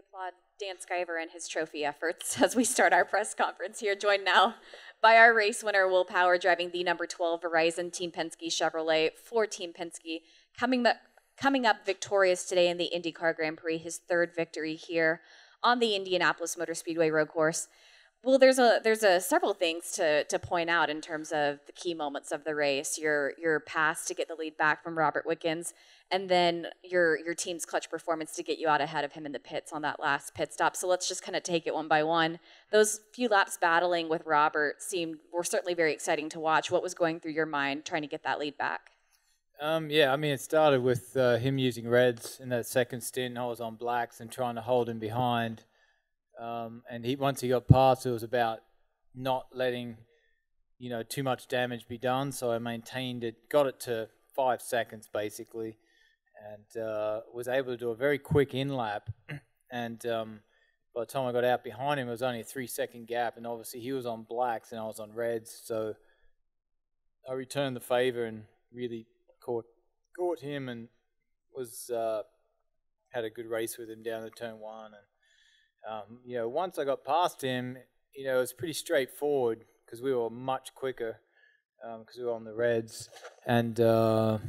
applaud Dan Skyver and his trophy efforts as we start our press conference here, joined now by our race winner, Will Power, driving the number 12 Verizon Team Penske Chevrolet for Team Penske, coming up victorious today in the IndyCar Grand Prix, his third victory here on the Indianapolis Motor Speedway road course. Well, there's several things to point out in terms of the key moments of the race. Your pass to get the lead back from Robert Wickens, and then your team's clutch performance to get you out ahead of him in the pits on that last pit stop. So let's just kind of take it one by one. Those few laps battling with Robert were certainly very exciting to watch. What was going through your mind trying to get that lead back? Yeah, I mean, it started with him using reds in that second stint. I was on blacks and trying to hold him behind. And once he got past, it was about not letting, too much damage be done. So I maintained it, got it to 5 seconds basically, and was able to do a very quick in-lap. And by the time I got out behind him, it was only a 3-second gap. And obviously he was on blacks and I was on reds. So I returned the favor and really caught him and was had a good race with him down to turn one. And once I got past him, it was pretty straightforward because we were much quicker because we were on the reds. And, and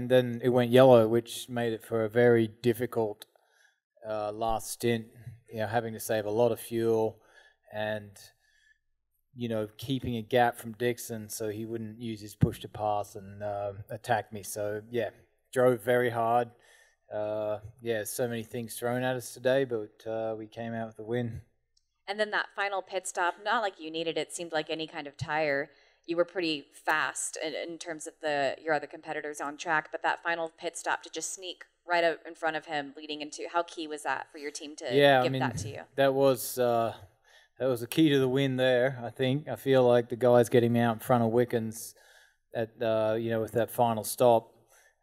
then it went yellow, which made it for a very difficult last stint, having to save a lot of fuel and, keeping a gap from Dixon so he wouldn't use his push to pass and attack me. So, drove very hard. So many things thrown at us today, but we came out with a win. And then that final pit stop, not like you needed it, seemed like any kind of tire. You were pretty fast in terms of your other competitors on track, but that final pit stop to just sneak right out in front of him leading into, how key was that for your team to give that to you? That was the key to the win there, I think. I feel like the guys getting me out in front of Wickens at with that final stop,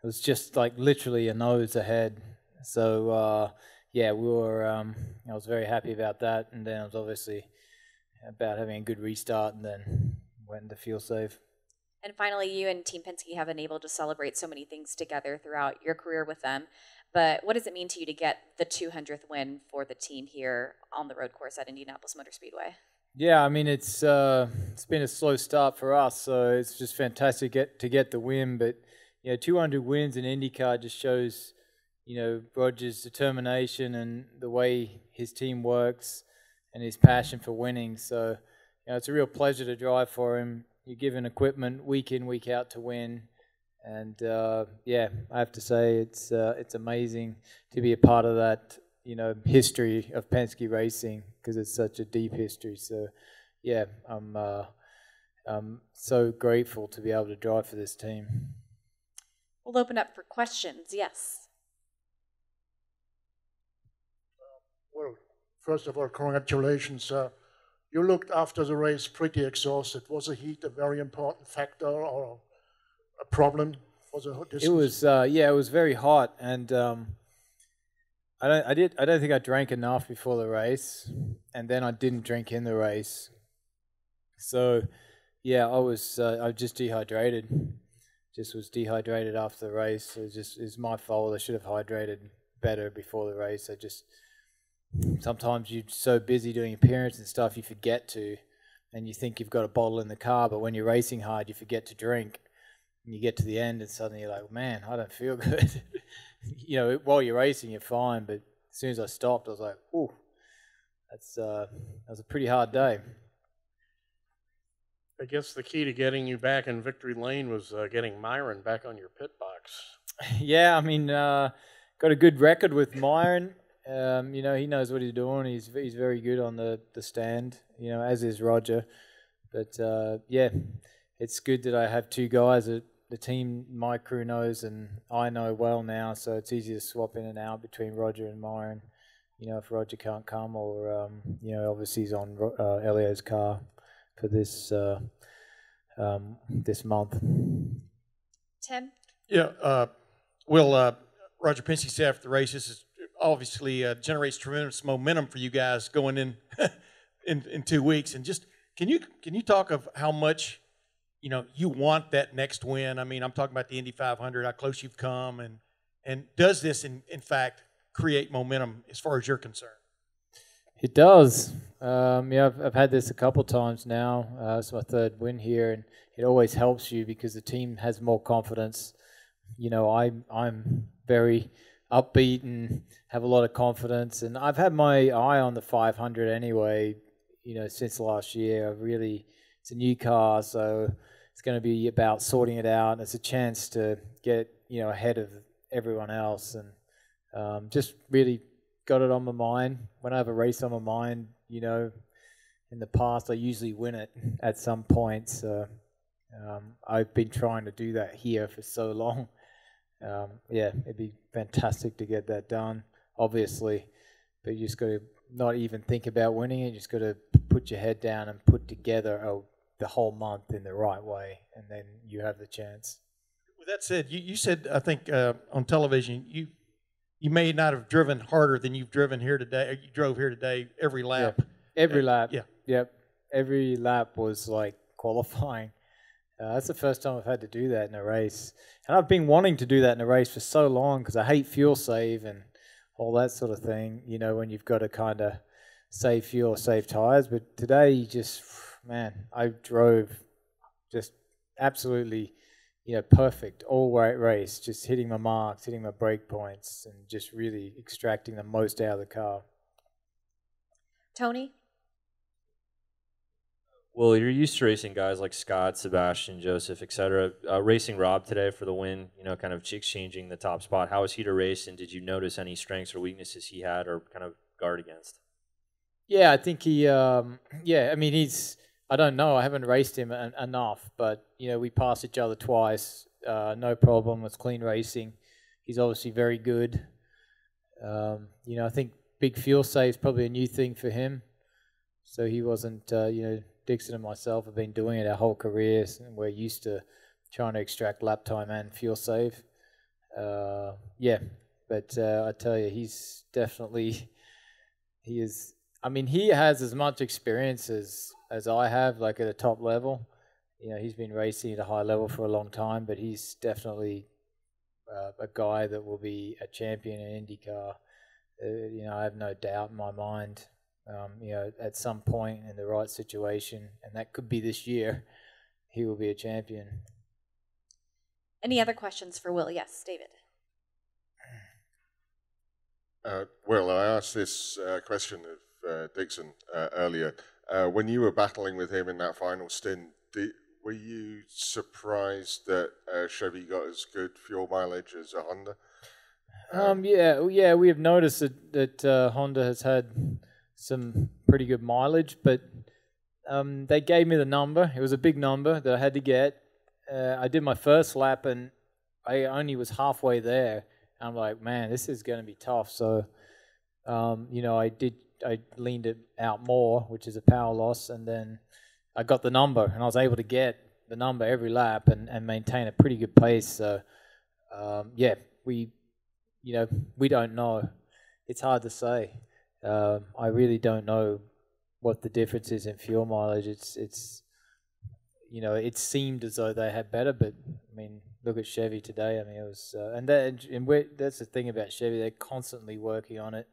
it was just like literally a nose ahead. So, we were, I was very happy about that. And then it was obviously about having a good restart and then went into fuel save. And finally, you and Team Penske have been able to celebrate so many things together throughout your career with them. But what does it mean to you to get the 200th win for the team here on the road course at Indianapolis Motor Speedway? Yeah, I mean, it's been a slow start for us, so it's just fantastic to get the win. But 200 wins in IndyCar just shows, Roger's determination and the way his team works and his passion for winning. So, it's a real pleasure to drive for him. You're given equipment week in, week out to win. And, I have to say it's amazing to be a part of that, history of Penske racing because it's such a deep history. So, I'm so grateful to be able to drive for this team. We'll open up for questions. Yes. Well, first of all, congratulations. You looked after the race pretty exhausted. Was the heat a very important factor or a problem for the distance? It was, it was very hot, and I don't think I drank enough before the race, and then I didn't drink in the race. So, I was just dehydrated. Just was dehydrated after the race. It's my fault. I should have hydrated better before the race. Sometimes you're so busy doing appearance and stuff, you forget to, and you think you've got a bottle in the car, but when you're racing hard, you forget to drink. And you get to the end and suddenly you're like, man, I don't feel good. While you're racing, you're fine, but as soon as I stopped, I was like, ooh, that was a pretty hard day. I guess the key to getting you back in victory lane was getting Myron back on your pit box. Yeah, I mean, got a good record with Myron. He knows what he's doing. He's very good on the stand, as is Roger. But, it's good that I have two guys that the team, my crew knows and I know well now, so it's easy to swap in and out between Roger and Myron, if Roger can't come or, obviously he's on Elio's car for this this month. Tim? Yeah, Roger Penske said after the race, this is obviously generates tremendous momentum for you guys going in in 2 weeks. And just can you talk of how much you want that next win? I mean, I'm talking about the Indy 500, how close you've come, and does this in fact create momentum as far as you're concerned? It does. Yeah, I've had this a couple times now. It's my third win here, and it always helps you because the team has more confidence. You know, I'm very upbeat and have a lot of confidence, and I've had my eye on the 500 anyway. You know, since last year, it's a new car, so it's going to be about sorting it out, and it's a chance to get ahead of everyone else, and just really got it on my mind. When I have a race on my mind, in the past I usually win it at some point. So I've been trying to do that here for so long. Yeah, it'd be fantastic to get that done, obviously, but you just got to not even think about winning it. You just got to put your head down and put together the whole month in the right way, and then you have the chance. With that said, you said, I think on television, you may not have driven harder than you've driven here today. Or you drove here today every lap. Yeah. Every lap. Yeah. Yep. Every lap was like qualifying. That's the first time I've had to do that in a race. And I've been wanting to do that in a race for so long because I hate fuel save and all that sort of thing, when you've got to kind of save fuel, save tires. But today, I drove just absolutely, perfect all race, just hitting my marks, hitting my brake points, and just really extracting the most out of the car. Tony? Well, you're used to racing guys like Scott, Sebastian, Joseph, etc. Racing Rob today for the win, kind of exchanging the top spot. How was he to race, and did you notice any strengths or weaknesses he had or kind of guard against? Yeah, I think he, I don't know, I haven't raced him enough, but, we passed each other twice, no problem, it's clean racing. He's obviously very good. I think big fuel save is probably a new thing for him. So he wasn't, Dixon and myself have been doing it our whole careers, and we're used to trying to extract lap time and fuel save. I tell you, he's definitely, he has as much experience as I have, like at a top level. He's been racing at a high level for a long time, but he's definitely a guy that will be a champion in IndyCar. I have no doubt in my mind. At some point in the right situation, and that could be this year, he will be a champion. Any other questions for Will? Yes, David. Will, I asked this question of Dixon earlier. When you were battling with him in that final stint, were you surprised that Chevy got as good fuel mileage as a Honda? Yeah, we have noticed that Honda has had some pretty good mileage, but they gave me the number. It was a big number that I had to get. I did my first lap, and I only was halfway there. I'm like, man, this is going to be tough. So, I leaned it out more, which is a power loss, and then I got the number, and I was able to get the number every lap and maintain a pretty good pace. So, we don't know. It's hard to say. I really don't know what the difference is in fuel mileage. It seemed as though they had better, but look at Chevy today. It was, that's the thing about Chevy. They're constantly working on it.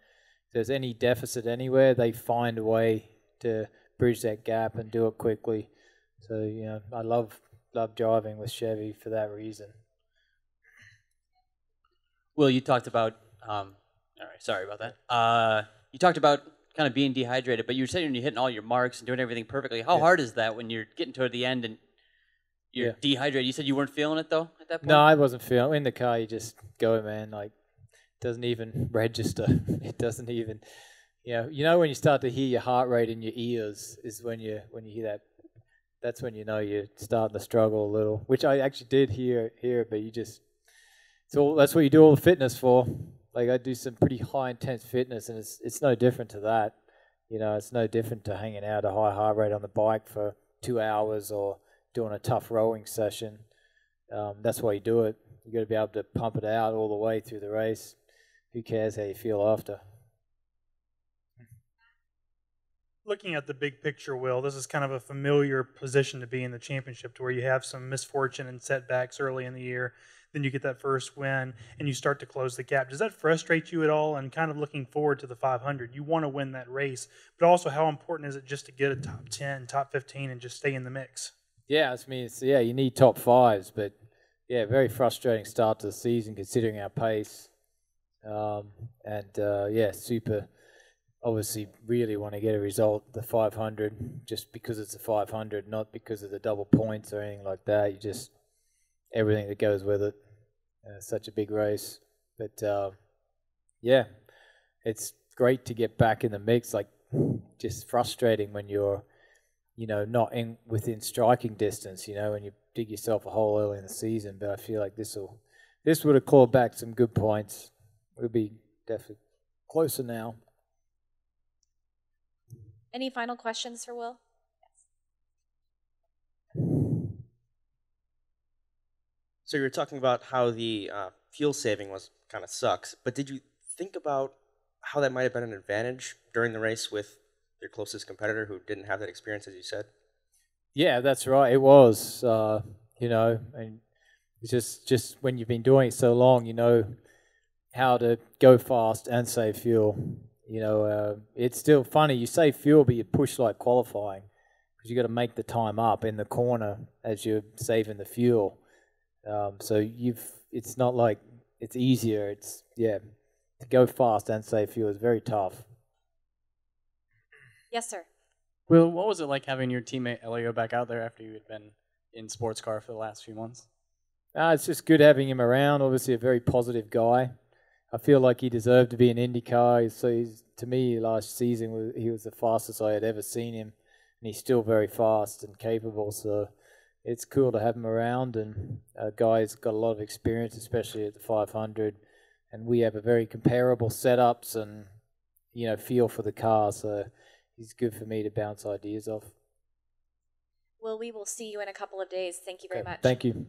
If there's any deficit anywhere, they find a way to bridge that gap and do it quickly. So I love driving with Chevy for that reason. Will, you talked about. All right, sorry about that. You talked about kind of being dehydrated, but you were saying you're hitting all your marks and doing everything perfectly. How hard is that when you're getting toward the end and you're dehydrated? You said you weren't feeling it, though, at that point? No, I wasn't feeling it. In the car, you just go, man. Like, it doesn't even register. It doesn't even, when you start to hear your heart rate in your ears is when you hear that. That's when you're starting to struggle a little, which I actually did hear, but that's what you do all the fitness for. Like, I do some pretty high intense fitness, and it's no different to that. It's no different to hanging out at a high heart rate on the bike for 2 hours or doing a tough rowing session. That's why you do it. You got to be able to pump it out all the way through the race. Who cares how you feel after? looking at the big picture, Will, this is kind of a familiar position to be in the championship, to where you have some misfortune and setbacks early in the year, then you get that first win, and you start to close the gap. Does that frustrate you at all? And kind of looking forward to the 500, you want to win that race, but also how important is it just to get a top 10, top 15, and just stay in the mix? Yeah, I mean, you need top fives, but yeah, very frustrating start to the season considering our pace. Super. Obviously, really want to get a result, the 500, just because it's a 500, not because of the double points or anything like that. You just everything that goes with it. Such a big race, but it's great to get back in the mix. Like, just frustrating when you're, not within striking distance. When you dig yourself a hole early in the season. But I feel like this would have clawed back some good points. We'll be definitely closer now. Any final questions for Will? So you were talking about how the fuel saving kind of sucks, but did you think about how that might have been an advantage during the race with your closest competitor who didn't have that experience, as you said? Yeah, that's right. It was, and it's just when you've been doing it so long, you know how to go fast and save fuel. It's still funny. You save fuel, but you push like qualifying because you got to make the time up in the corner as you're saving the fuel. It's not like it's easier. To go fast and save fuel is very tough. Yes, sir. Will, what was it like having your teammate Elio back out there after you had been in sports car for the last few months? It's just good having him around. Obviously, a very positive guy. I feel like he deserved to be in IndyCar. So to me, last season, he was the fastest I had ever seen him. And he's still very fast and capable. So it's cool to have him around. And a guy's got a lot of experience, especially at the 500. And we have a very comparable setups and, feel for the car. So he's good for me to bounce ideas off. Well, we will see you in a couple of days. Thank you very much. Thank you.